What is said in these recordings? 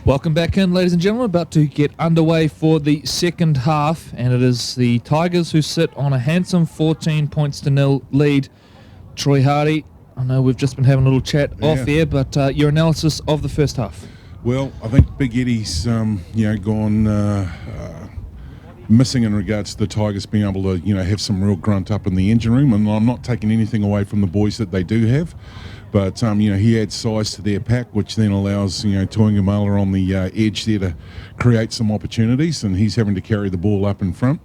Welcome back in, ladies and gentlemen. About to get underway for the second half, and it is the Tigers who sit on a handsome 14-0 lead. Troy Hardy, I know we've just been having a little chat off air, but your analysis of the first half. Well, I think Big Eddie's gone missing in regards to the Tigers being able to have some real grunt up in the engine room, and I'm not taking anything away from the boys that they do have. But, he adds size to their pack, which then allows, Tuangamala on the edge there to create some opportunities, and he's having to carry the ball up in front.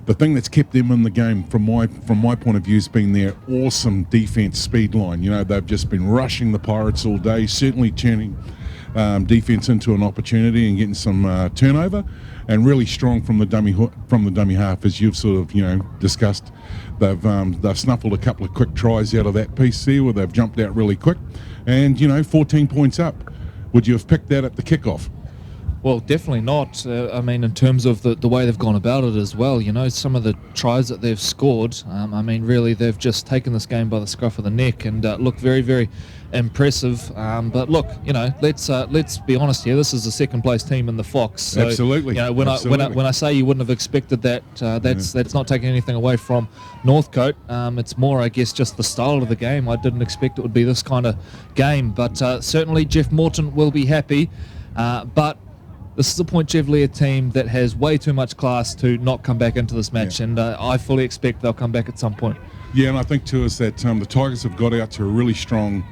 The thing that's kept them in the game, from my point of view, has been their awesome defence speed line. They've just been rushing the Pirates all day, certainly turning defence into an opportunity and getting some turnover, and really strong from the dummy half, as you've sort of discussed. They've snuffled a couple of quick tries out of that piece there where they've jumped out really quick, and 14 points up. Would you have picked that at the kickoff? Well, definitely not. In terms of the way they've gone about it as well, some of the tries that they've scored, really they've just taken this game by the scruff of the neck and look very, very impressive. But look, let's be honest here. This is the second place team in the Fox. So, Absolutely. When I say you wouldn't have expected that, that's not taking anything away from Northcote. It's more, I guess, just the style of the game. I didn't expect it would be this kind of game, but certainly Jeff Morton will be happy. But this is a Point Chevalier team that has way too much class to not come back into this match, and I fully expect they'll come back at some point. Yeah, and I think too is that the Tigers have got out to a really strong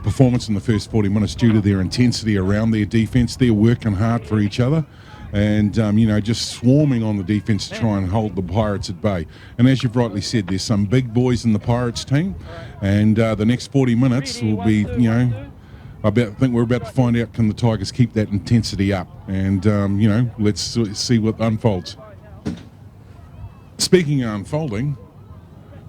performance in the first 40 minutes due to their intensity around their defence. They're working hard for each other and, just swarming on the defence to try and hold the Pirates at bay. And as you've rightly said, there's some big boys in the Pirates team, and the next 40 minutes will be, I think we're about to find out, can the Tigers keep that intensity up? And, let's see what unfolds. Speaking of unfolding,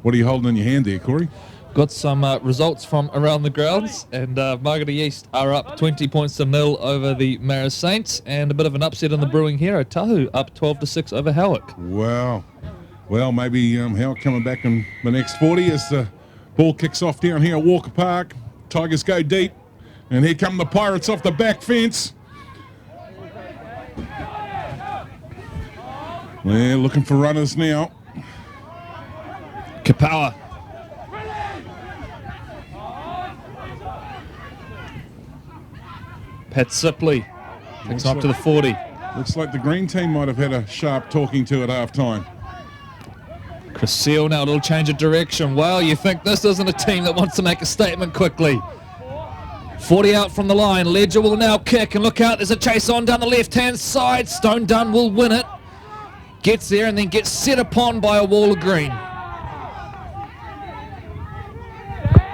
what are you holding in your hand there, Corey? Got some results from around the grounds, and Margaret East are up 20-0 over the Maris Saints, and a bit of an upset in the brewing here. Otahu up 12-6 over Howick. Wow. Well, maybe Howick coming back in the next 40 as the ball kicks off down here at Walker Park. Tigers go deep. And here come the Pirates off the back fence. They're looking for runners now. Kapawa. Pat Sipley takes him up to the 40. Looks like the green team might have had a sharp talking to at half-time. Chris Seal now, a little change of direction. Well, you think this isn't a team that wants to make a statement quickly. 40 out from the line. Ledger will now kick, and look out, there's a chase on down the left-hand side. Stone Dunn will win it. Gets there and then gets set upon by a wall of green.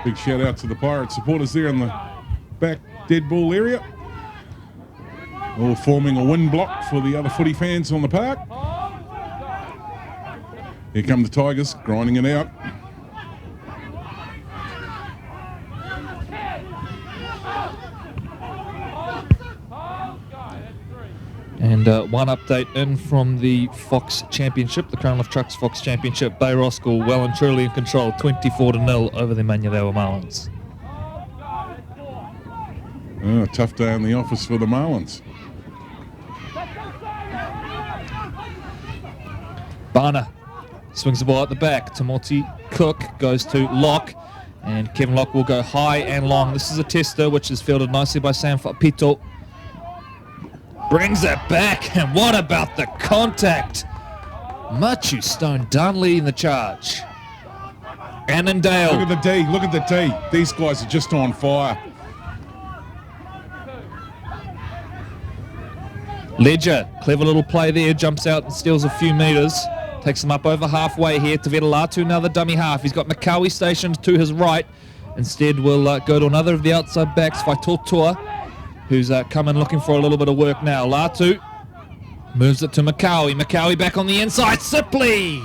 Big shout out to the Pirate supporters there in the back dead ball area. All forming a wind block for the other footy fans on the park. Here come the Tigers, grinding it out. And one update in from the Fox Championship, the Crown of Trucks Fox Championship. Bay Roskill well and truly in control, 24-0 over the Manurewa Marlins. Oh, a tough day in the office for the Marlins. Barner swings the ball at the back. Timothy Cook goes to Locke, and Kevin Locke will go high and long. This is a tester, which is fielded nicely by Sam Fapito. Brings it back, and what about the contact? Machu Stone Dunn leading the charge. Annandale. Look at the D. These guys are just on fire. Ledger, clever little play there, jumps out and steals a few metres. Takes him up over halfway here. Taveta Latu, now the dummy half. He's got Makawi stationed to his right. Instead, we'll go to another of the outside backs, Faitotoa, who's come in looking for a little bit of work now. Latu moves it to Makawi. Makawi back on the inside. Sipley!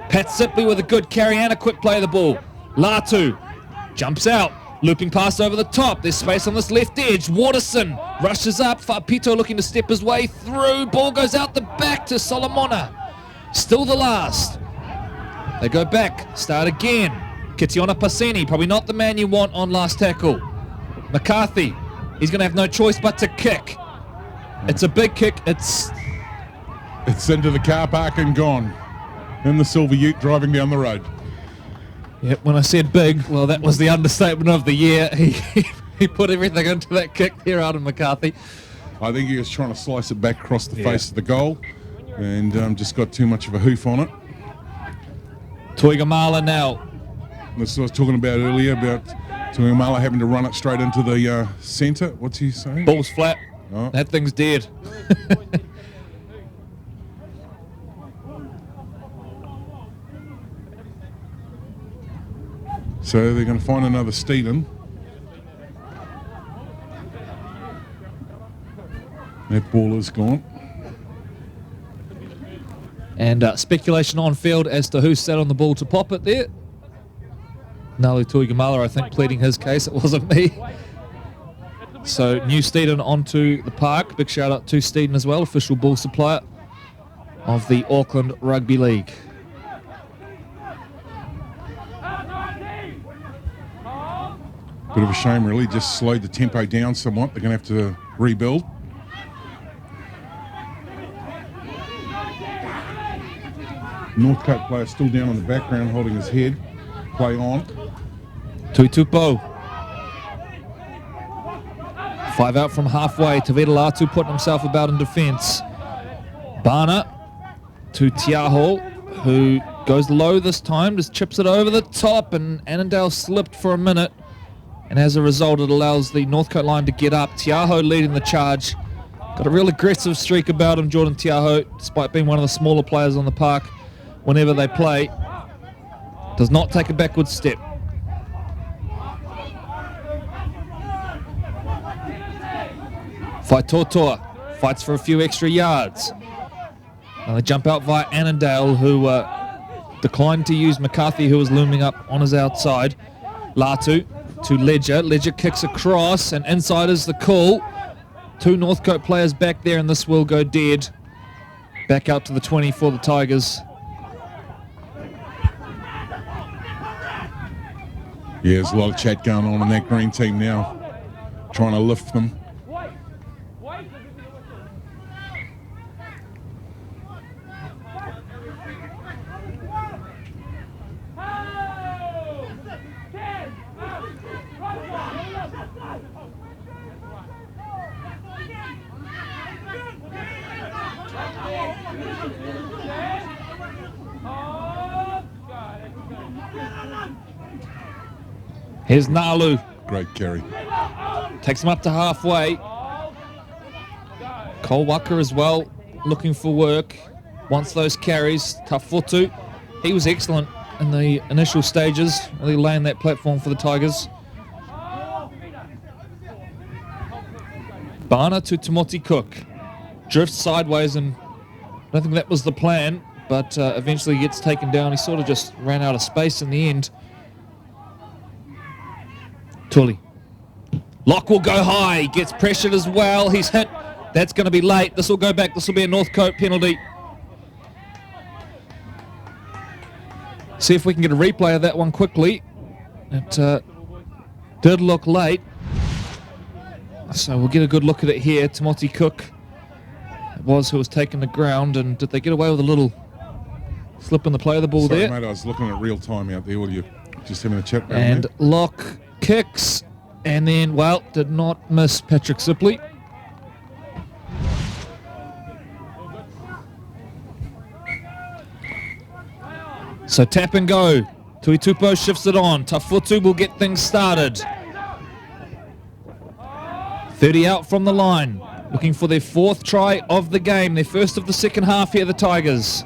Pat Sipley with a good carry and a quick play of the ball. Latu jumps out. Looping pass over the top. There's space on this left edge. Waterson rushes up. Fapito looking to step his way through. Ball goes out the back to Solomona. Still the last. They go back. Start again. Kitiona Pasini. Probably not the man you want on last tackle. McCarthy He's going to have no choice but to kick. It's a big kick. It's into the car park and gone. In the silver ute driving down the road. Yep, when I said big, well, that was the understatement of the year. He put everything into that kick there, Arden McCarthy. I think he was trying to slice it back across the face of the goal and just got too much of a hoof on it. Tuigamala now. That's what I was talking about earlier, about Tuigamala having to run it straight into the centre. What's he saying? Ball's flat. Oh. That thing's dead. So they're going to find another Steeden. That ball is gone. And speculation on field as to who sat on the ball to pop it there. Nalu Tuigamala, I think, pleading his case. It wasn't me. So new Steeden onto the park. Big shout out to Steeden as well, official ball supplier of the Auckland Rugby League. Bit of a shame, really. Just slowed the tempo down somewhat. They're going to have to rebuild. Northcote player still down in the background, holding his head. Play on. Tuitupo. 5 out from halfway. Tavita Latu putting himself about in defence. Bana to Tiaho, who goes low this time, just chips it over the top, and Annandale slipped for a minute. And as a result, it allows the Northcote line to get up. Tiaho leading the charge. Got a real aggressive streak about him, Jordan Tiaho, despite being one of the smaller players on the park whenever they play. Does not take a backward step. Faitotoa fights for a few extra yards. Now they jump out via Annandale, who declined to use McCarthy, who was looming up on his outside. Latu to Ledger. Ledger kicks across, and inside is the call. 2 Northcote players back there, and this will go dead. Back out to the 20 for the Tigers. Yeah, there's a lot of chat going on in that green team now, trying to lift them. Here's Nalu. Great carry. Takes him up to halfway. Cole Walker as well, looking for work. Wants those carries. Tafotu, he was excellent in the initial stages, really laying that platform for the Tigers. Bana to Timothy Cook. Drifts sideways, and I don't think that was the plan, but eventually gets taken down. He sort of just ran out of space in the end. Tully. Lock will go high. Gets pressured as well. He's hit. That's going to be late. This will go back. This will be a Northcote penalty. See if we can get a replay of that one quickly. It did look late. So we'll get a good look at it here. Timothy Cook was who was taking the ground. And did they get away with a little slip in the play of the ball there? Sorry, mate, I was looking at real time out there while you just having a chat. And Lock kicks, and then, well, did not miss Patrick Sipley. So tap and go. Tuitupo shifts it on. Tafotu will get things started. 30 out from the line. Looking for their 4th try of the game. Their first of the second half here, the Tigers.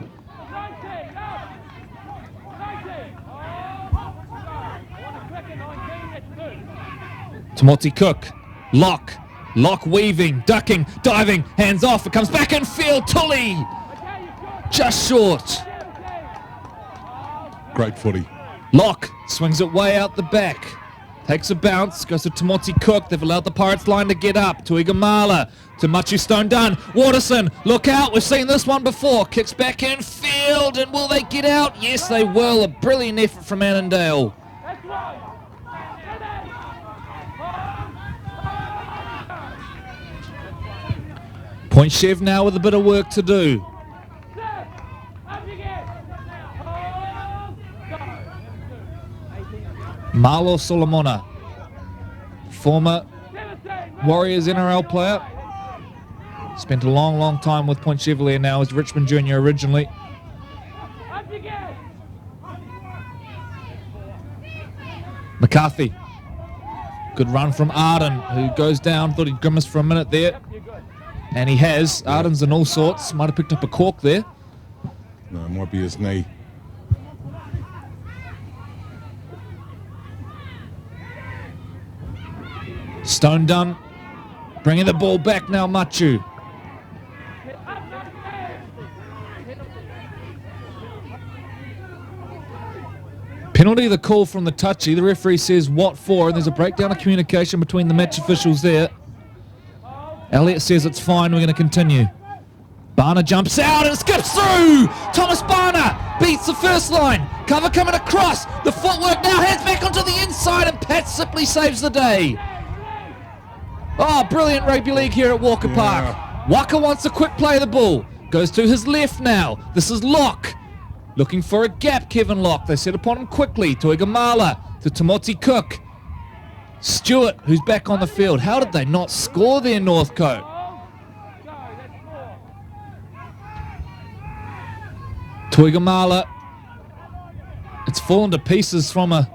Timothy Cook, Lock weaving, ducking, diving, hands off, it comes back in field, Tully, just short. Great footy. Lock swings it way out the back, takes a bounce, goes to Timothy Cook. They've allowed the Pirates line to get up. Tuigamala to Machu Stone Dunn. Waterson, look out, we've seen this one before. Kicks back in field, and will they get out? Yes, they will. A brilliant effort from Annandale. Point Chev now with a bit of work to do. Marlo Solomona, former Warriors NRL player. Spent a long, long time with Point Chevalier now as Richmond Junior originally. McCarthy. Good run from Arden, who goes down. Thought he'd grimace for a minute there. And he has. Arden's in all sorts. Might have picked up a cork there. No, it might be his knee. Stone done. Bringing the ball back now, Machu. Penalty, the call from the touchy. The referee says what for, and there's a breakdown of communication between the match officials there. Elliott says it's fine, we're going to continue. Barner jumps out and skips through! Thomas Barner beats the first line. Cover coming across. The footwork now heads back onto the inside, and Pat Sipley saves the day. Oh, brilliant rugby league here at Walker Park. Waka wants a quick play of the ball. Goes to his left now. This is Locke. Looking for a gap, Kevin Locke. They set upon him quickly. To Igamala, to Timothy Cook. Stewart, who's back on the field. How did they not score there, Northcote? To Igamala. It's fallen to pieces from a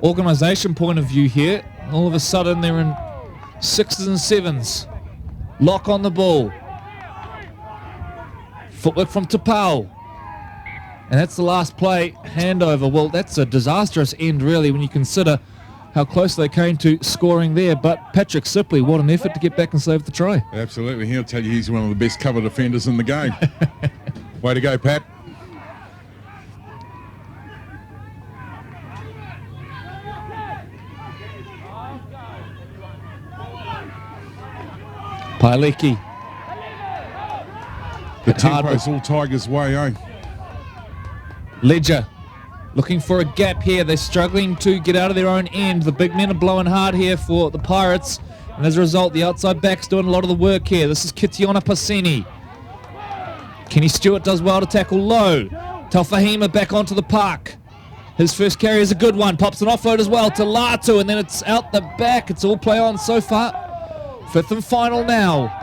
organisation point of view here. All of a sudden, they're in 6s and 7s. Locke on the ball. Footwork from Tapau. And that's the last play, handover. Well, that's a disastrous end, really, when you consider how close they came to scoring there. But Patrick Sipley, what an effort to get back and save the try. Absolutely. He'll tell you he's one of the best cover defenders in the game. Way to go, Pat. Pailiki. The tempo's all Tigers' way, eh? Ledger looking for a gap here. They're struggling to get out of their own end. The big men are blowing hard here for the Pirates. And as a result, the outside back's doing a lot of the work here. This is Kitiona Pasini. Kenny Stewart does well to tackle low. Taufahima back onto the park. His first carry is a good one. Pops an offload as well to Latu, and then it's out the back. It's all play on so far. Fifth and final now.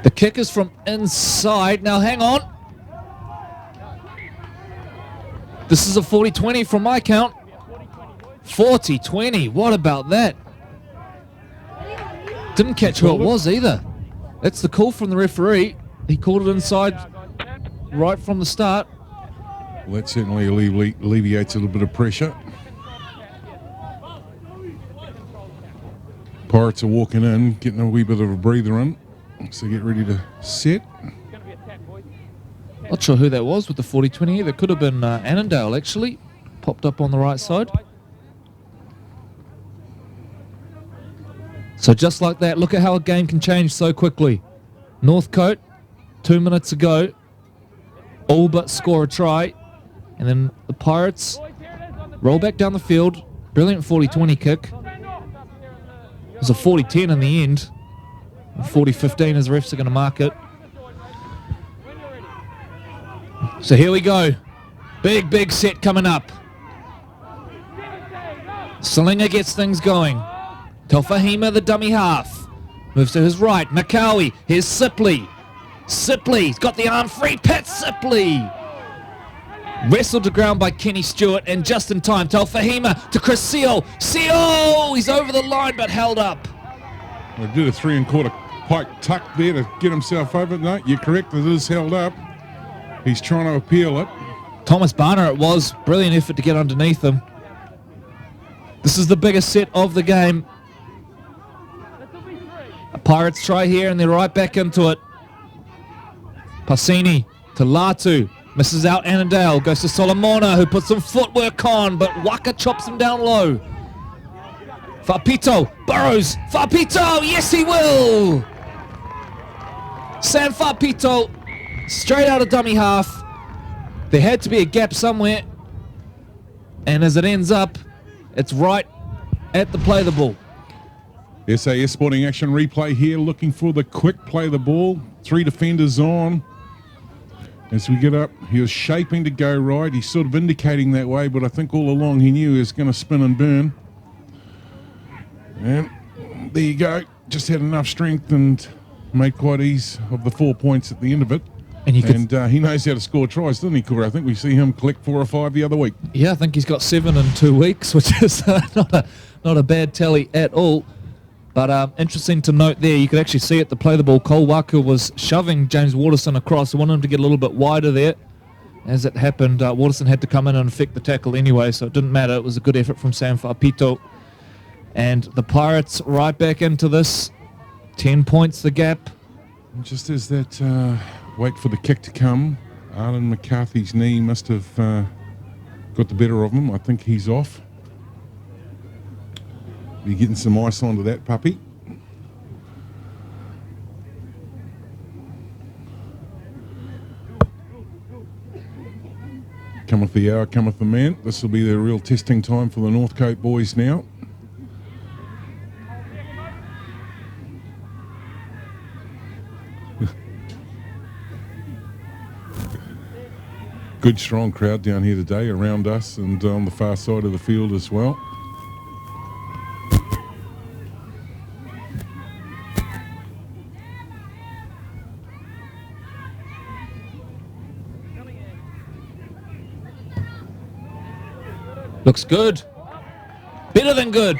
The kick is from inside. Now hang on. This is a 40-20 from my count. 40-20. What about that? Didn't catch who it was either. That's the call from the referee. He called it inside right from the start. Well, that certainly alleviates a little bit of pressure. Pirates are walking in, getting a wee bit of a breather in. So get ready to set. Not sure who that was with the 40-20 either. Could have been Annandale, actually. Popped up on the right side. So just like that, look at how a game can change so quickly. Northcote, 2 minutes ago, all but score a try. And then the Pirates roll back down the field. Brilliant 40-20 kick. It was a 40-10 in the end. 40-15 as the refs are going to mark it. So here we go. Big, big set coming up. Salinger gets things going. Taufahima, the dummy half. Moves to his right. Makawi. Here's Sipley. Sipley's got the arm free. Pat Sipley. Wrestled to ground by Kenny Stewart, and just in time, Taufahima to Chris Seal. Seal! He's over the line but held up. I did a 3 1/4 pike tuck there to get himself over. No, you're correct. It is held up. He's trying to appeal it. Thomas Barner it was. Brilliant effort to get underneath him. This is the biggest set of the game. A Pirates try here and they're right back into it. Pasini to Latu. Misses out Annandale. Goes to Solomona, who puts some footwork on, but Waka chops him down low. Fapito burrows. Fapito, yes he will. Sam Fapito, straight out of dummy half. There had to be a gap somewhere, and as it ends up, it's right at the play the ball. SAS Sporting Action replay here, looking for the quick play of the ball. 3 defenders on. As we get up, he was shaping to go right. He's sort of indicating that way, but I think all along he knew he was going to spin and burn. And there you go. Just had enough strength and made quite ease of the 4 points at the end of it. And he knows how to score tries, doesn't he, Corey? I think we see him collect 4 or 5 the other week. Yeah, I think he's got 7 in 2 weeks, which is not a bad tally at all. But interesting to note there, you could actually see it to play the ball. Cole Waku was shoving James Waterson across. I wanted him to get a little bit wider there. As it happened, Waterson had to come in and effect the tackle anyway, so it didn't matter. It was a good effort from Sam Fa'apito. And the Pirates right back into this. 10 points the gap. And just as that wait for the kick to come, Arlen McCarthy's knee must have got the better of him. I think he's off. Be getting some ice onto that puppy. Cometh the hour, cometh the man. This will be the real testing time for the Northcote boys now. Good strong crowd down here today around us and on the far side of the field as well. Looks good. Better than good.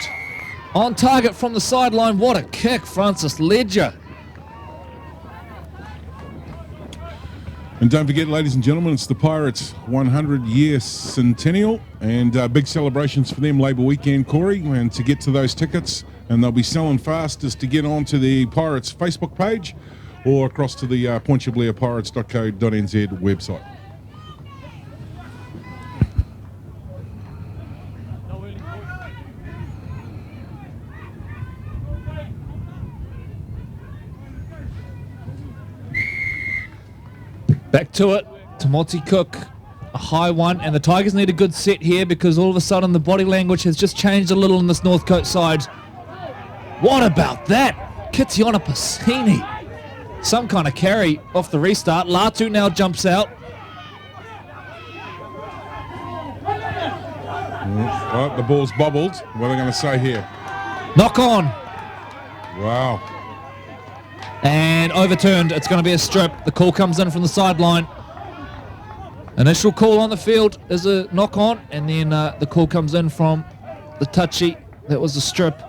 On target from the sideline. What a kick, Francis Ledger. And don't forget, ladies and gentlemen, it's the Pirates' 100-year centennial, and big celebrations for them Labour weekend, Corey. And to get to those tickets, and they'll be selling fast, is to get onto the Pirates Facebook page or across to the pointchevalier.pirates.co.nz website. Back to it. Tamoti Cook, a high one, and the Tigers need a good set here because all of a sudden the body language has just changed a little on this Northcote side. What about that? Kitiona Pasini. Some kind of carry off the restart. Latu now jumps out. Oh, the ball's bobbled. What are they going to say here? Knock on. Wow. And overturned. It's going to be a strip. The call comes in from the sideline. Initial call on the field is a knock on, and then the call comes in from the touchy. That was a strip.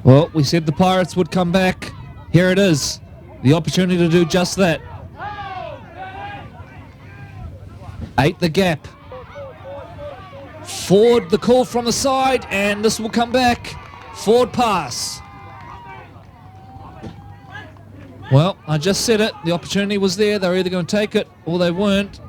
Well, we said the Pirates would come back. Here it is. The opportunity to do just that. 8 the gap. Forward the call from the side, and this will come back. Forward pass. Well, I just said it. The opportunity was there. They were either going to take it or they weren't.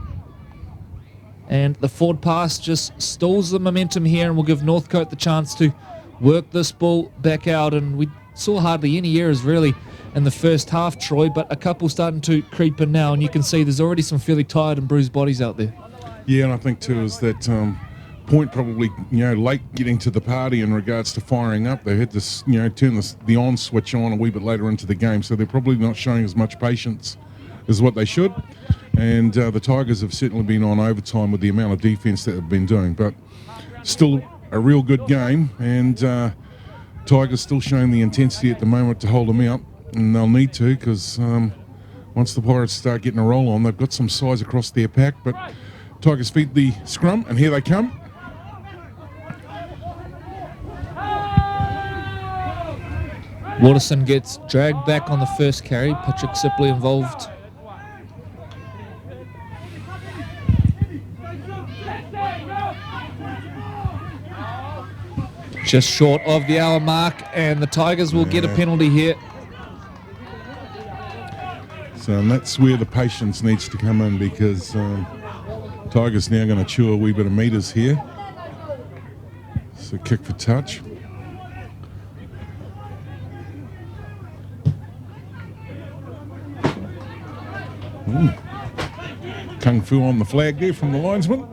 And the forward pass just stalls the momentum here and will give Northcote the chance to work this ball back out. And we saw hardly any errors really in the first half, Troy, but a couple starting to creep in now, and you can see there's already some fairly tired and bruised bodies out there. Yeah, and I think too is that Point probably, late getting to the party in regards to firing up. They had to, turn the on switch on a wee bit later into the game, so they're probably not showing as much patience as what they should. And the Tigers have certainly been on overtime with the amount of defence that they've been doing, but still a real good game, and Tigers still showing the intensity at the moment to hold them out, and they'll need to, because once the Pirates start getting a roll on, they've got some size across their pack. But Tigers feed the scrum, and here they come. Waterson gets dragged back on the first carry. Patrick Sipley involved. Just short of the hour mark, and the Tigers will get a penalty here. So and that's where the patience needs to come in, because Tigers now going to chew a wee bit of metres here. So kick for touch. Kung fu on the flag there from the linesman.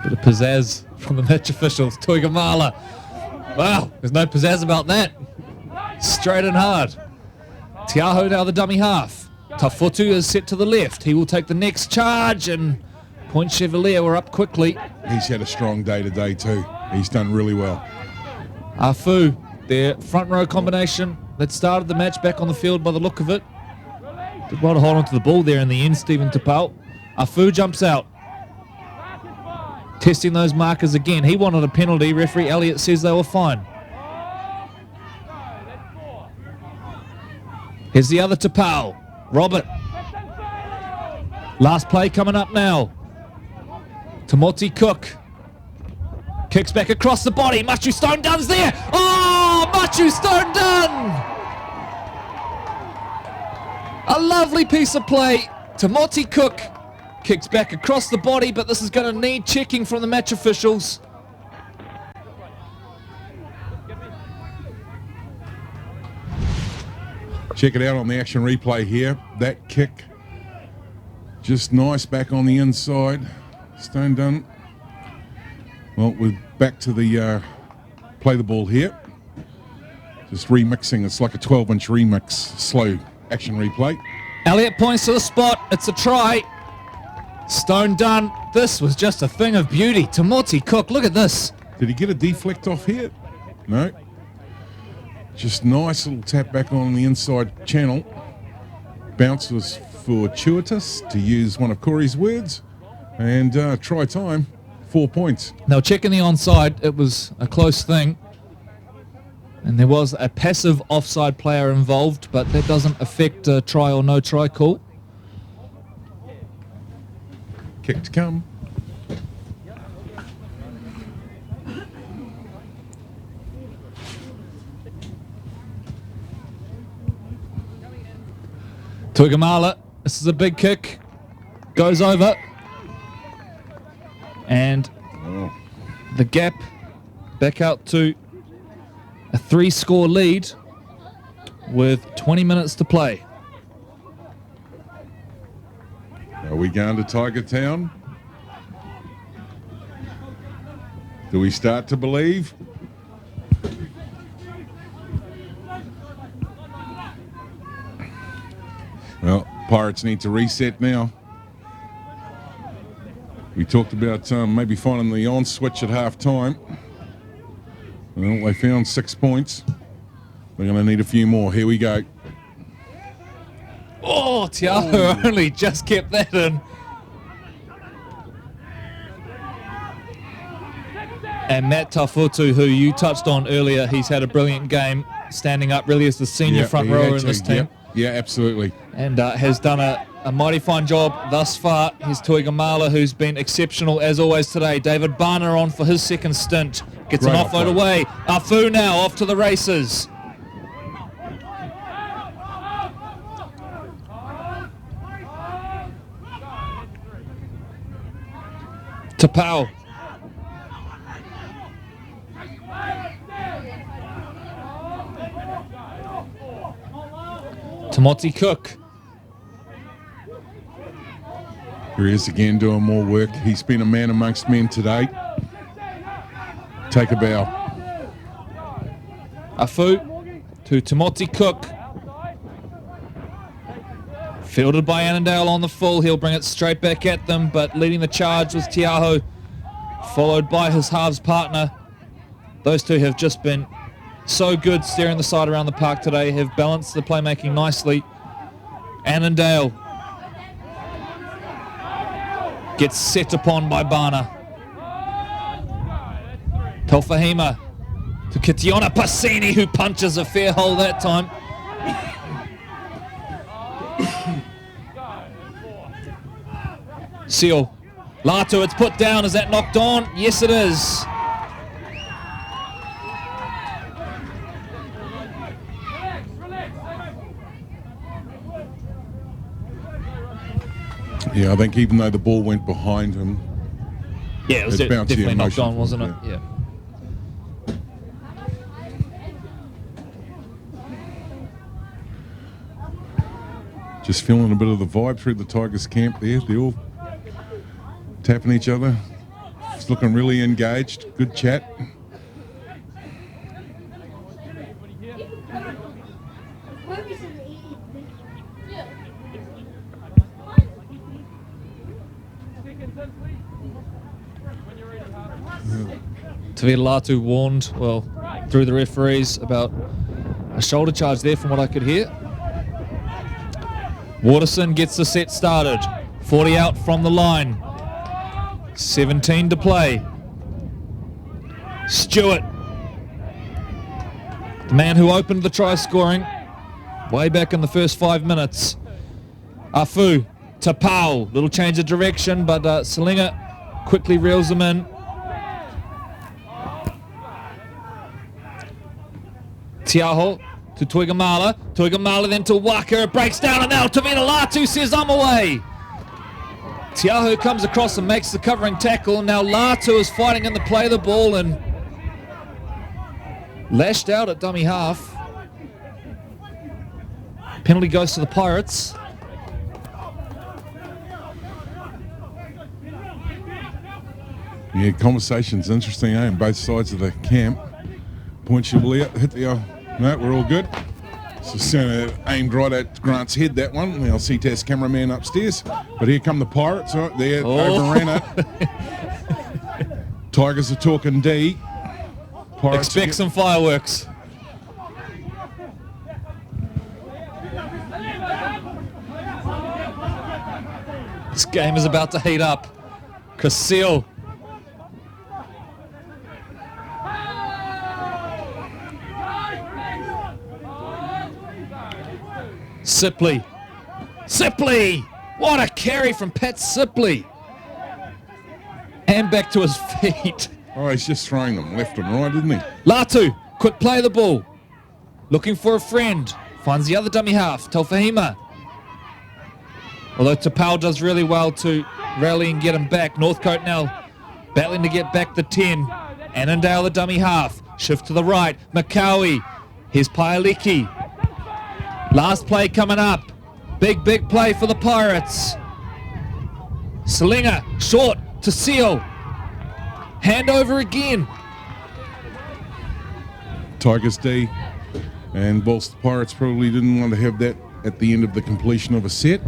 Bit of pizzazz from the match officials. Tuigamala. Wow, there's no pizzazz about that. Straight and hard. Te Aho now the dummy half. Tafotu is set to the left. He will take the next charge, and Point Chevalier were up quickly. He's had a strong day today too. He's done really well. Afu, their front row combination that started the match, back on the field by the look of it. Did well to hold on to the ball there in the end, Stephen Tapau. Afu jumps out. Testing those markers again. He wanted a penalty. Referee Elliott says they were fine. Here's the other Tapau. Robert. Last play coming up now. Timothy Cook. Kicks back across the body. Machu Stone Dunn's there. Oh, Machu Stone Dunn! A lovely piece of play. Timothy Cook kicks back across the body, but this is going to need checking from the match officials. Check it out on the action replay here. That kick, just nice back on the inside. Stone Dunn. Well, we're back to the play the ball here. Just remixing. It's like a 12-inch remix, slow action replay. Elliott points to the spot. It's a try. Stone Dunn. This was just a thing of beauty. Timothy Cook, look at this. Did he get a deflect off here? No. Just nice little tap back on the inside channel. Bounce was fortuitous, to use one of Corey's words. And try time, 4 points. Now checking the onside, it was a close thing. And there was a passive offside player involved, but that doesn't affect a try or no try call. Kick to come. Tuigamala, this is a big kick, goes over, and the gap back out to a 3-score lead with 20 minutes to play. Are we going to Tiger Town? Do we start to believe? Well, Pirates need to reset now. We talked about maybe finding the on switch at half time. Well, they found 6 points. They're going to need a few more. Here we go. Oh, Te Aho only just kept that in. And Matt Tafotu, who you touched on earlier, he's had a brilliant game, standing up really as the senior front rower in this team. Yeah, absolutely. And has done a mighty fine job thus far. Here's Tuigamala, who's been exceptional as always today. David Barner on for his second stint. Gets an offload away. Afu now off to the races. Tapau. Timothy Cook. Here he is again doing more work. He's been a man amongst men today. Take a bow. Afu to Timothy Cook. Fielded by Annandale on the full. He'll bring it straight back at them, but leading the charge was Te Aho, followed by his halves partner. Those two have just been so good steering the side around the park today, have balanced the playmaking nicely. Annandale gets set upon by Barner. Tofahima to Kitiona Passini, who punches a fair hole that time. Seal. Latu, it's put down. Is that knocked on? Yes, it is. Yeah, I think even though the ball went behind him, yeah, it was definitely knocked on, wasn't it? Yeah. Just feeling a bit of the vibe through the Tigers camp there. They're all tapping each other. It's looking really engaged. Good chat. Tuitalatu warned, well, through the referees about a shoulder charge there from what I could hear. Waterson gets the set started. 40 out from the line. 17 to play. Stewart, the man who opened the try scoring way back in the first 5 minutes. Afu to Pau. Little change of direction, but Salinga quickly reels him in. Tiaho to Tuigamala. Tuigamala then to Waka. It breaks down and now Tuitalatu says, I'm away. Tiaho comes across and makes the covering tackle. Now Latu is fighting in the play of the ball and lashed out at dummy half. Penalty goes to the Pirates. Yeah, conversation's interesting, on both sides of the camp. Point Chevalier, hit the... no, we're all good. So aimed right at Grant's head, that one. Our CTAS cameraman upstairs. But here come the Pirates. Right there, overran it. Tigers are talking D. Pirates expect some fireworks. This game is about to heat up. Casil. Sipley! What a carry from Pat Sipley! And back to his feet. Oh, he's just throwing them left and right, isn't he? Latu, quick play of the ball. Looking for a friend. Finds the other dummy half, Taufahima. Although Tapau does really well to rally and get him back. Northcote now battling to get back the 10. Annandale, the dummy half. Shift to the right. Makawi. Here's Paeliki. Last play coming up. Big play for the Pirates. Slinger, short to Seal. Hand over again. Tigers D. And whilst the Pirates probably didn't want to have that at the end of the completion of a set,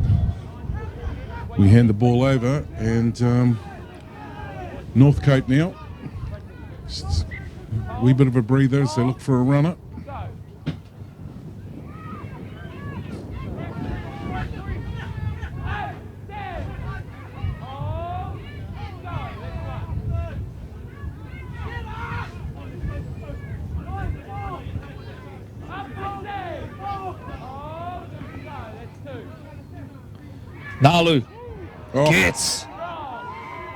we hand the ball over and Northcote now. Just a wee bit of a breather as they look for a runner. Nalu gets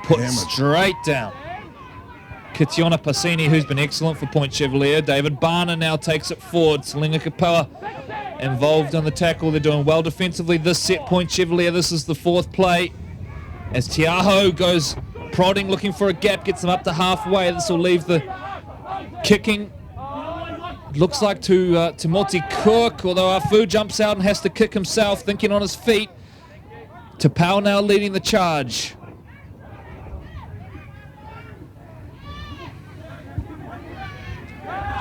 put straight down. Kitiona Passini, who's been excellent for Point Chevalier. David Barner now takes it forward. Salinga Kapoa involved in the tackle. They're doing well defensively this set. Point Chevalier, this is the fourth play. As Tiaho goes prodding, looking for a gap, gets them up to halfway. This will leave the kicking, looks like to Timothy Cook, although Afu jumps out and has to kick himself, thinking on his feet. Tapau now leading the charge.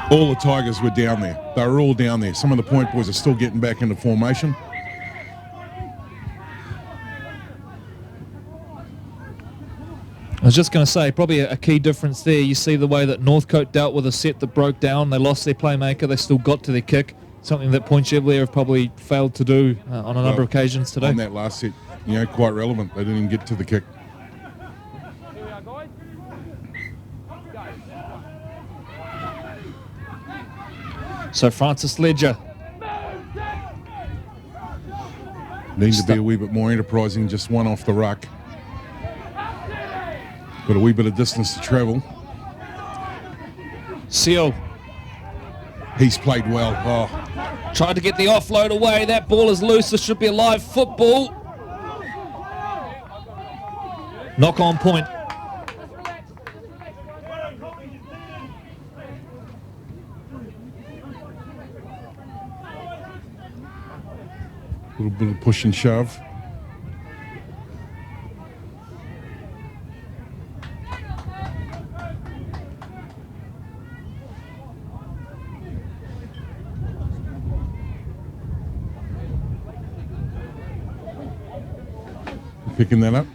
All the Tigers were down there. They were all down there. Some of the Point boys are still getting back into formation. I was just going to say, probably a key difference there. You see the way that Northcote dealt with a set that broke down. They lost their playmaker. They still got to their kick. Something that Point Chevalier have probably failed to do on a number of occasions today. On that last set, quite relevant. They didn't even get to the kick. So Francis Ledger. Need to be a wee bit more enterprising, just one off the ruck. Got a wee bit of distance to travel. Seal. He's played well. Oh. Tried to get the offload away. That ball is loose. This should be a live football. Knock on point. A little bit of push and shove. Picking that up.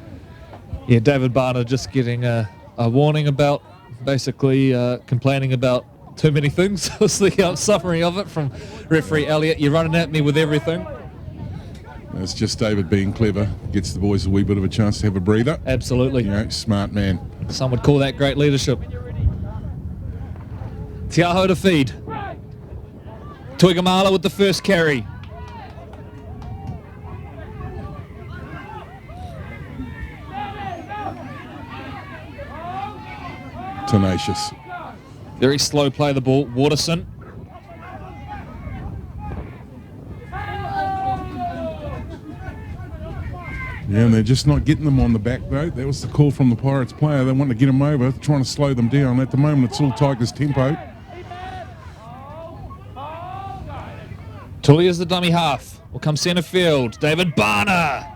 Yeah, David Barner just getting a warning about basically complaining about too many things. Was the summary of it from referee Elliott. You're running at me with everything. It's just David being clever. Gets the boys a wee bit of a chance to have a breather. Absolutely. You know, smart man. Some would call that great leadership. Te Aho to feed. Tuigamala with the first carry. Tenacious. Very slow play the ball. Waterson. Yeah, and they're just not getting them on the back, though. That was the call from the Pirates player. They want to get them over, trying to slow them down. At the moment, it's all Tigers tempo. Tully is the dummy half. Will come centre field. David Barner.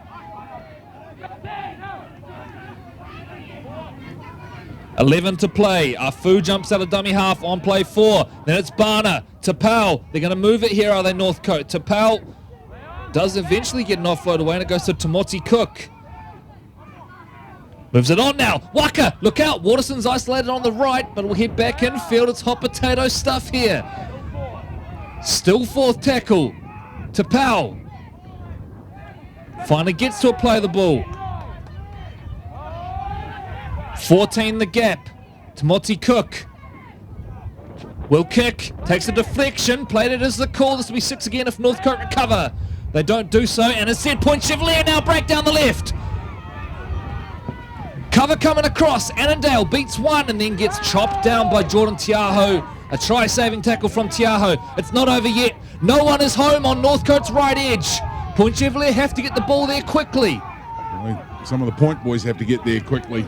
$11 to play. Afu jumps out of dummy half on play 4. Then it's Barner to Powell. They're going to move it here, are they, Northcote? To Powell. Does eventually get an offload away, and it goes to Timothy Cook. Moves it on now. Waka, look out. Waterson's isolated on the right, but we'll head back infield. It's hot potato stuff here. Still fourth tackle to Powell. Finally gets to a play the ball. 14 the gap. Timothy Cook will kick. Takes a deflection. Played it as the call. This will be 6 again if Northcote recover. They don't do so, and it's set point. Chevalier now break down the left. Cover coming across. Annandale beats one and then gets chopped down by Jordan Te Aho. A try-saving tackle from Te Aho. It's not over yet. No one is home on Northcote's right edge. Point Chevalier have to get the ball there quickly. Some of the point boys have to get there quickly.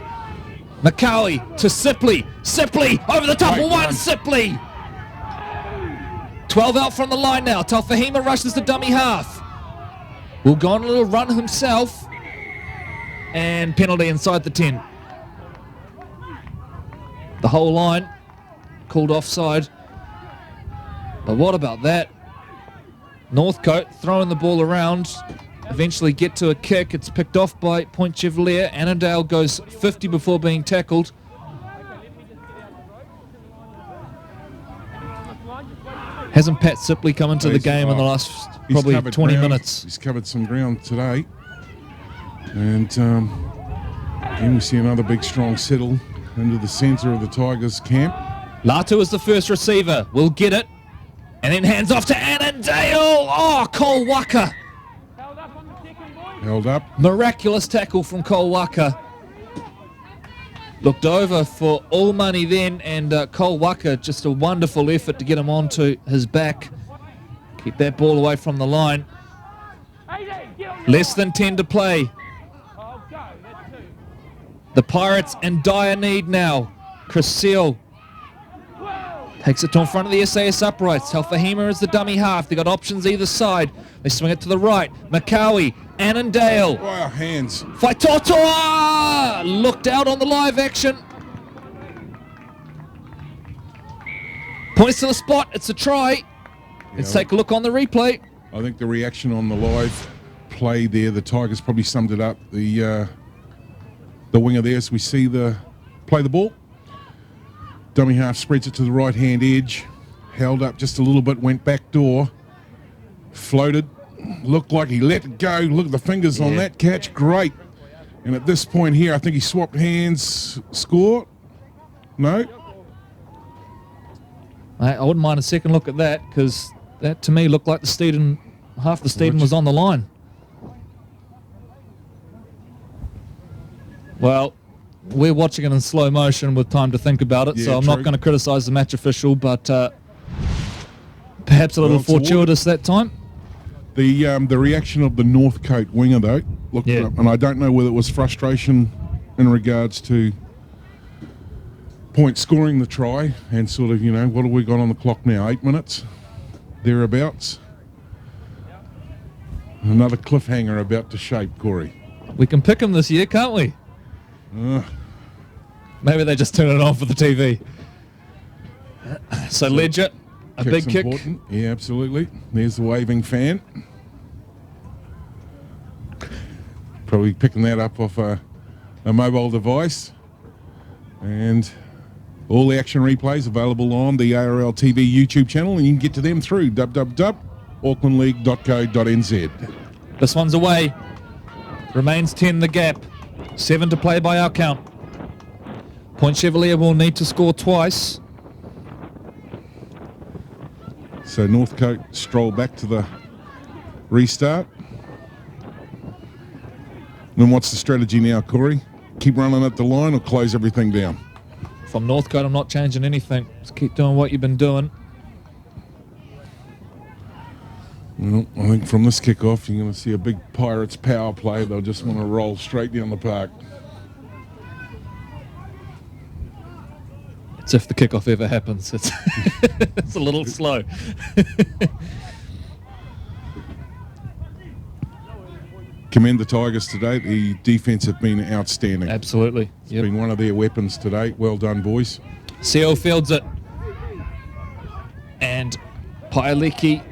Macaulay to Sipley. Sipley over the top of one. Sipley. 12 out from the line now. Talfahima rushes the dummy half. Will go on a little run himself. And penalty inside the 10. The whole line called offside. But what about that? Northcote throwing the ball around. Eventually get to a kick. It's picked off by Point Chevalier. Annandale goes 50 before being tackled. Hasn't Pat Sipley come into the game in the last probably 20 minutes? He's covered some ground today. And then we see another big strong settle into the centre of the Tigers camp. Latu is the first receiver. Will get it. And then hands off to Annandale. Oh, Cole Waka. Held up. Miraculous tackle from Cole Waka. Looked over for all money then, and Cole Waka, just a wonderful effort to get him onto his back. Keep that ball away from the line. Less than 10 to play. The Pirates in dire need now. Chris Seal takes it to in front of the SAS uprights. Talfahima is the dummy half. They got options either side. They swing it to the right. Macaulay, Annandale. Wow, hands. Faitotoa looked out on the live action. Points to the spot. It's a try. Let's take a look on the replay. I think the reaction on the live play there, the Tigers probably summed it up. The winger there, as we see play the ball. Dummy half spreads it to the right-hand edge. Held up just a little bit, went back door. Floated. Looked like he let it go. Look at the fingers on that catch. Great. And at this point here, I think he swapped hands. Score? No? I wouldn't mind a second look at that, because that to me looked like half the Steeden was on the line. Well, we're watching it in slow motion with time to think about it, so I'm not going to criticise the match official, but perhaps a little fortuitous that time. The reaction of the Northcote winger, though, looked up, and I don't know whether it was frustration in regards to Point scoring the try and sort of, what have we got on the clock now? 8 minutes, thereabouts. Another cliffhanger about to shape, Corey. We can pick them this year, can't we? Maybe they just turn it on for the TV. So Ledger, a big kick. Important. Yeah, absolutely. There's the waving fan. Probably picking that up off a mobile device. And all the action replays available on the ARL TV YouTube channel, and you can get to them through www.aucklandleague.co.nz. This one's away. Remains 10 the gap. 7 to play by our count. Point Chevalier will need to score twice. So Northcote stroll back to the restart. Then what's the strategy now, Corey? Keep running at the line or close everything down? From Northcote, I'm not changing anything. Just keep doing what you've been doing. Well, I think from this kickoff, you're going to see a big Pirates power play. They'll just want to roll straight down the park. It's if the kickoff ever happens. It's, it's a little slow. Commend the Tigers today. The defence have been outstanding. Absolutely. It's been one of their weapons today. Well done, boys. Seal fields it. And Paeliki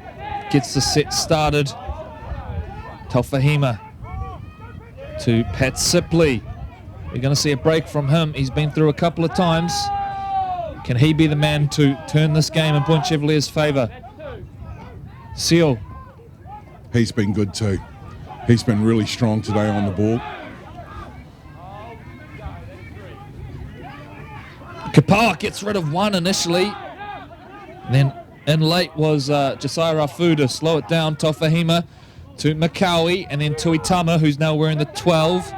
gets the set started. Taufahima to Pat Sipley. You're going to see a break from him. He's been through a couple of times. Can he be the man to turn this game in Point Chevalier's favour? Seal. He's been good too. He's been really strong today on the ball. Kapawa gets rid of one initially. Then in late was Josiah Rafu to slow it down. Taufahima to Makawi, and then Tuitama, who's now wearing the 12.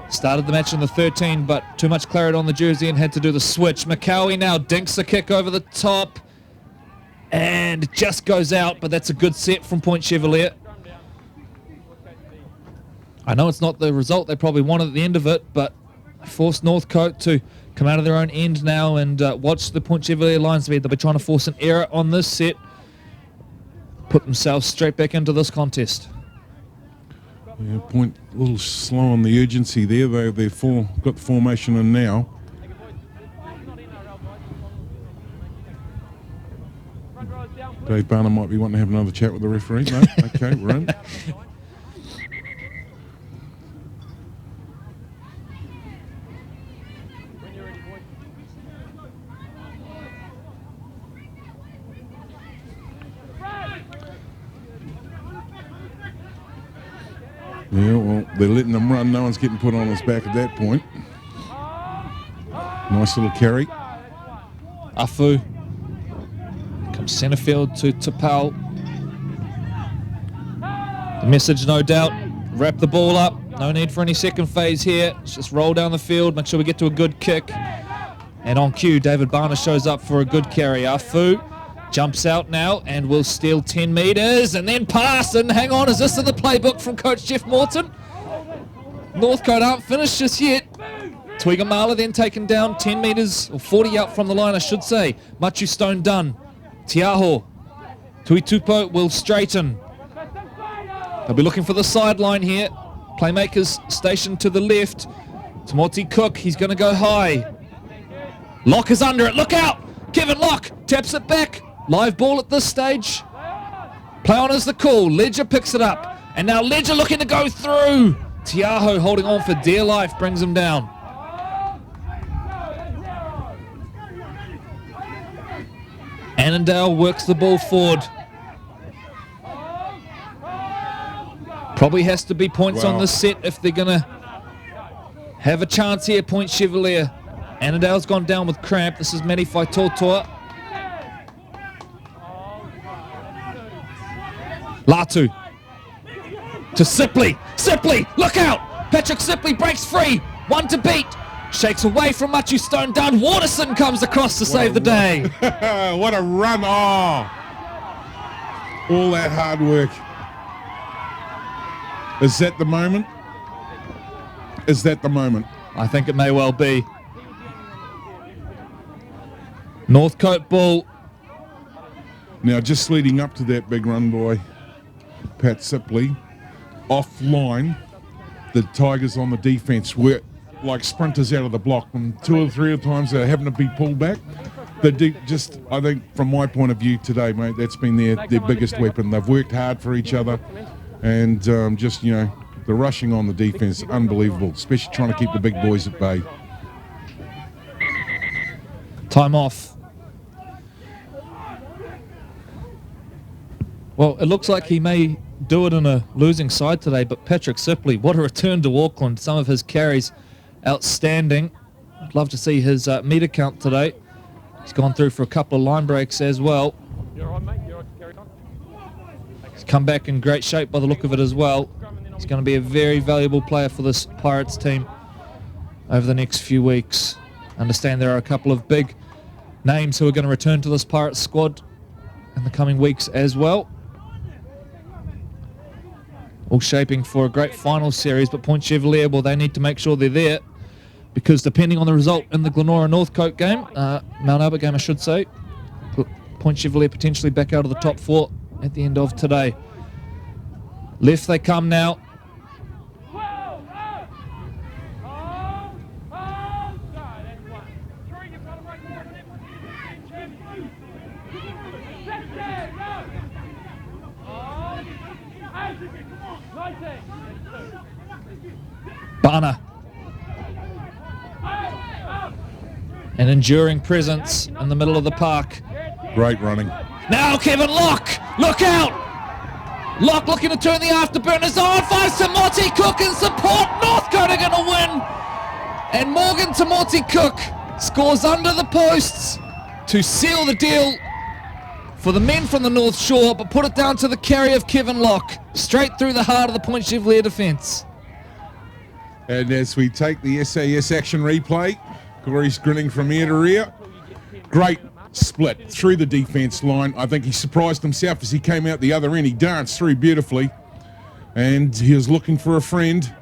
Started the match in the 13, but too much clarity on the jersey and had to do the switch. Makawi now dinks a kick over the top and just goes out, but that's a good set from Point Chevalier. I know it's not the result they probably wanted at the end of it, but forced Northcote to come out of their own end now and watch the Point Chevalier line speed. They'll be trying to force an error on this set, put themselves straight back into this contest. Yeah, Point a little slow on the urgency there. They've got the formation in now. Dave Barner might be wanting to have another chat with the referee. No? Okay, we're in. Yeah, well, they're letting them run. No one's getting put on his back at that point. Nice little carry. Afu comes centre field to Tapau. The message, no doubt, wrap the ball up. No need for any second phase here. Let's just roll down the field, make sure we get to a good kick. And on cue, David Barner shows up for a good carry. Afu jumps out now and will steal 10 metres and then pass. And hang on, is this in the playbook from Coach Jeff Morton? Northcote aren't finished just yet. Tuigamala then taken down 10 metres, or 40 out from the line, I should say. Machu Stone done. Tiaho. Tuitupo will straighten. They'll be looking for the sideline here. Playmakers stationed to the left. Timothy Cook, he's going to go high. Locke is under it. Look out! Kevin Locke taps it back. Live ball at this stage. Play on is the call. Ledger picks it up. And now Ledger looking to go through. Tiaho holding on for dear life, brings him down. Annandale works the ball forward. Probably has to be points on this set if they're going to have a chance here. Point Chevalier. Annandale's gone down with cramp. This is Meni Faitotoa. Latu to Sipley. Sipley, look out! Patrick Sipley breaks free. One to beat. Shakes away from Machu Stone Dunn. Waterson comes across to save the day. What a run. Oh! All that hard work. Is that the moment? Is that the moment? I think it may well be. Northcote ball. Now, just leading up to that big run by Pat Sipley, offline. The Tigers on the defence were like sprinters out of the block, and 2 or 3 times they're having to be pulled back. I think from my point of view today, mate, that's been their biggest weapon. They've worked hard for each other, and the rushing on the defence, unbelievable, especially trying to keep the big boys at bay. Time off. Well, it looks like he may do it in a losing side today, but Patrick Sipley, what a return to Auckland. Some of his carries outstanding. I'd love to see his meter count today. He's gone through for a couple of line breaks as well. He's come back in great shape by the look of it as well. He's going to be a very valuable player for this Pirates team over the next few weeks. Understand there are a couple of big names who are going to return to this Pirates squad in the coming weeks as well. All shaping for a great final series, but Point Chevalier, well, they need to make sure they're there, because depending on the result in the Glenora-Northcote game, Mount Albert game I should say, Point Chevalier potentially back out of the top 4 at the end of today. Left they come now. Barner. An enduring presence in the middle of the park. Great running. Now Kevin Locke, look out! Locke looking to turn the afterburners on. Finds Tamoti Cook in support. Northcote are going to win. And Morgan Tamoti Cook scores under the posts to seal the deal for the men from the North Shore, but put it down to the carry of Kevin Locke, straight through the heart of the Point Chevalier defence. And as we take the SAS action replay, Corey's grinning from ear to ear. Great split through the defence line. I think he surprised himself as he came out the other end. He danced through beautifully, and he was looking for a friend.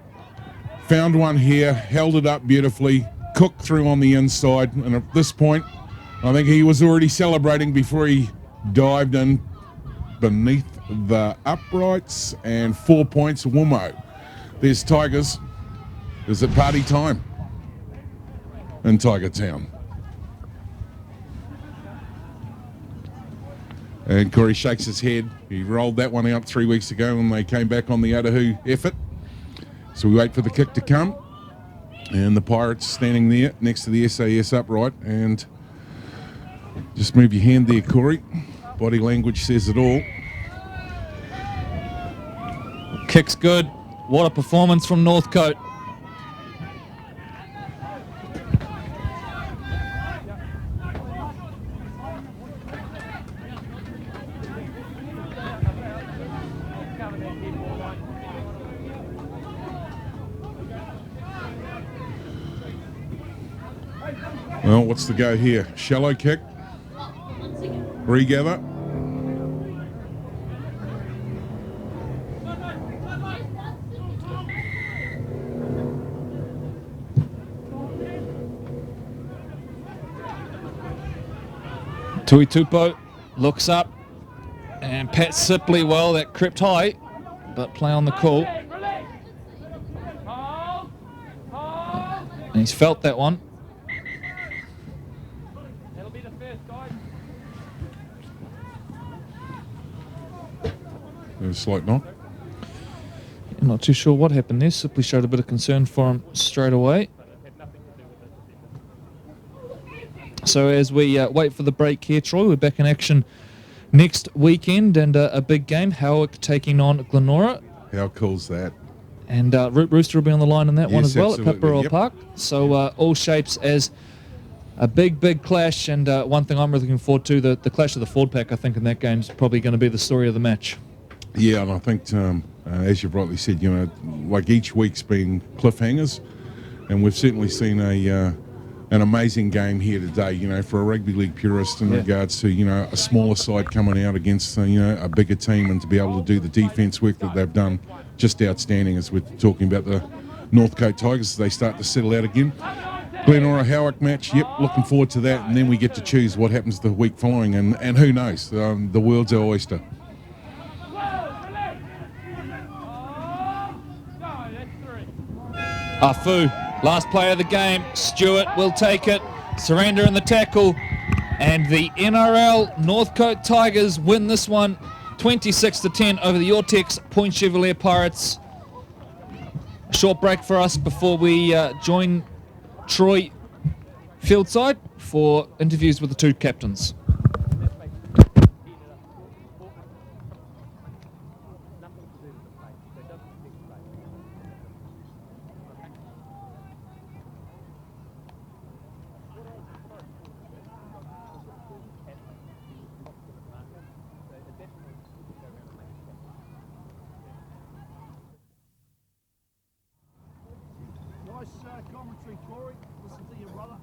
Found one here, held it up beautifully. Cook through on the inside, and at this point, I think he was already celebrating before he dived in beneath the uprights, and 4 points. Wummo. There's Tigers. Is it party time in Tiger Town? And Corey shakes his head. He rolled that one out 3 weeks ago when they came back on the Otahu effort. So we wait for the kick to come. And the Pirates standing there next to the SAS upright. And just move your hand there, Corey. Body language says it all. Kick's good. What a performance from Northcote. Well, what's the go here? Shallow kick. Regather. Tui Tupo looks up, and Pat Sipley, well, that crept high, but play on the call. And he's felt that one. There's a slight knock. I'm not too sure what happened there. Sipley showed a bit of concern for him straight away. So as we wait for the break here, Troy, we're back in action next weekend, and a big game, Howick taking on Glenora. How cool's that? And Root Rooster will be on the line in that one as well, absolutely. at Paparoa Yep. Park. So all shapes as a big clash, and one thing I'm really looking forward to, the clash of the Ford Pack, I think, in that game is probably going to be the story of the match. Yeah, and I think, as you've rightly said, like each week's been cliffhangers, and we've certainly seen an amazing game here today, for a rugby league purist in regards to, a smaller side coming out against, a bigger team, and to be able to do the defence work that they've done, just outstanding as we're talking about the Northcote Tigers as they start to settle out again. Glenora Howick match, yep, looking forward to that, and then we get to choose what happens the week following, and who knows, the world's our oyster. Afu, last play of the game. Stewart will take it. Surrender in the tackle. And the NRL Northcote Tigers win this one 26-10 over the Ortex Point Chevalier Pirates. A short break for us before we join Troy fieldside for interviews with the two captains. Commentary, Corey. Listen to your brother.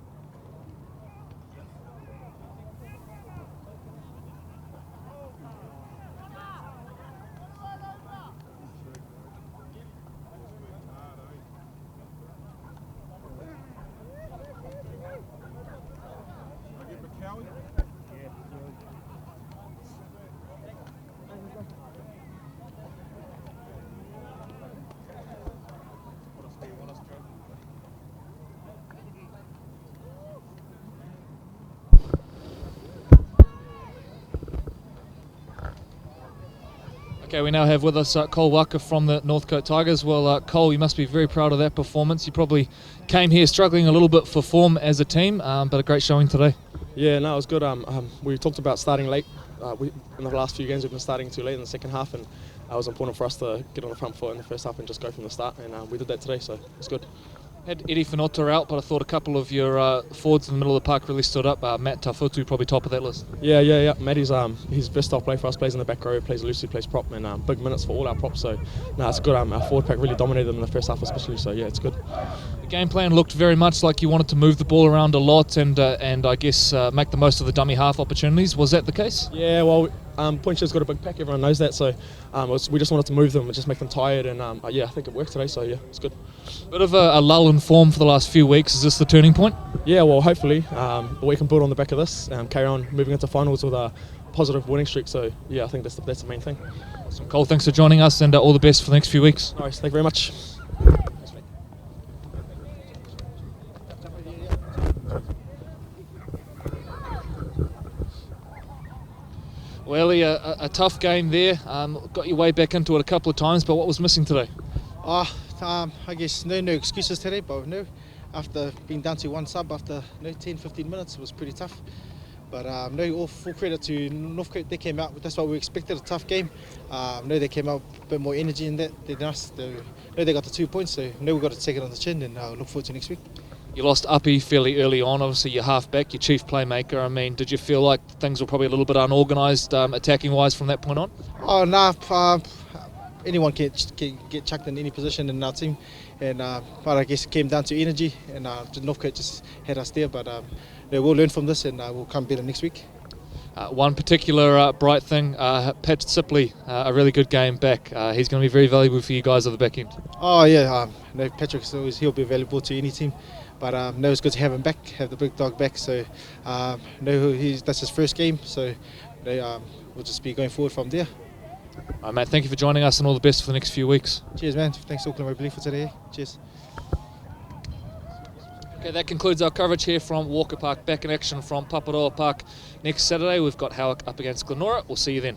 Okay, we now have with us Cole Walker from the Northcote Tigers. Well, Cole, you must be very proud of that performance. You probably came here struggling a little bit for form as a team, but a great showing today. Yeah, no, it was good. We talked about starting late. In the last few games, we've been starting too late in the second half, and it was important for us to get on the front foot in the first half and just go from the start, and we did that today, so it's good. Had Eddie Whanota out, but I thought a couple of your forwards in the middle of the park really stood up. Matt Tafutu probably top of that list. Yeah. Matty's he's best style play for us. Plays in the back row, plays loosely, plays prop, and big minutes for all our props. So no, it's good. Our forward pack really dominated them in the first half, especially. So yeah, it's good. The game plan looked very much like you wanted to move the ball around a lot and I guess make the most of the dummy half opportunities. Was that the case? Yeah, well, Pointer's got a big pack. Everyone knows that. So we just wanted to move them and just make them tired. And yeah, I think it worked today. So yeah, it's good. Bit of a lull in form for the last few weeks. Is this the turning point? Yeah, well, hopefully we can build on the back of this, carry on moving into finals with a positive winning streak. So yeah, I think that's the main thing. Awesome. Cole, thanks for joining us, and all the best for the next few weeks. Nice, thank you very much. Well, a tough game there. Got your way back into it a couple of times, but what was missing today? I guess no excuses today, but no. After being down to one sub after 10-15 minutes, it was pretty tough. But no, all full credit to Northcote. They came out. That's what we expected, a tough game. No, they came out a bit more energy in that than us. They got the 2 points, so no, we've got to take it on the chin and look forward to next week. You lost Uppy fairly early on, obviously your half-back, your chief playmaker. I mean, did you feel like things were probably a little bit unorganised attacking-wise from that point on? Oh, no. Anyone can get chucked in any position in our team. But I guess it came down to energy, and Northcote just had us there. But we'll learn from this, and we'll come better next week. One particular bright thing, Pat Sipley, a really good game back. He's going to be very valuable for you guys at the back end. Oh, yeah. No, Patrick, he'll be valuable to any team. But no, it's good to have him back, have the big dog back. So no, that's his first game. So we'll just be going forward from there. All right, mate, thank you for joining us, and all the best for the next few weeks. Cheers, man. Thanks, Auckland Rugby League, for today. Cheers. Okay, that concludes our coverage here from Walker Park. Back in action from Paparoa Park next Saturday. We've got Howick up against Glenora. We'll see you then.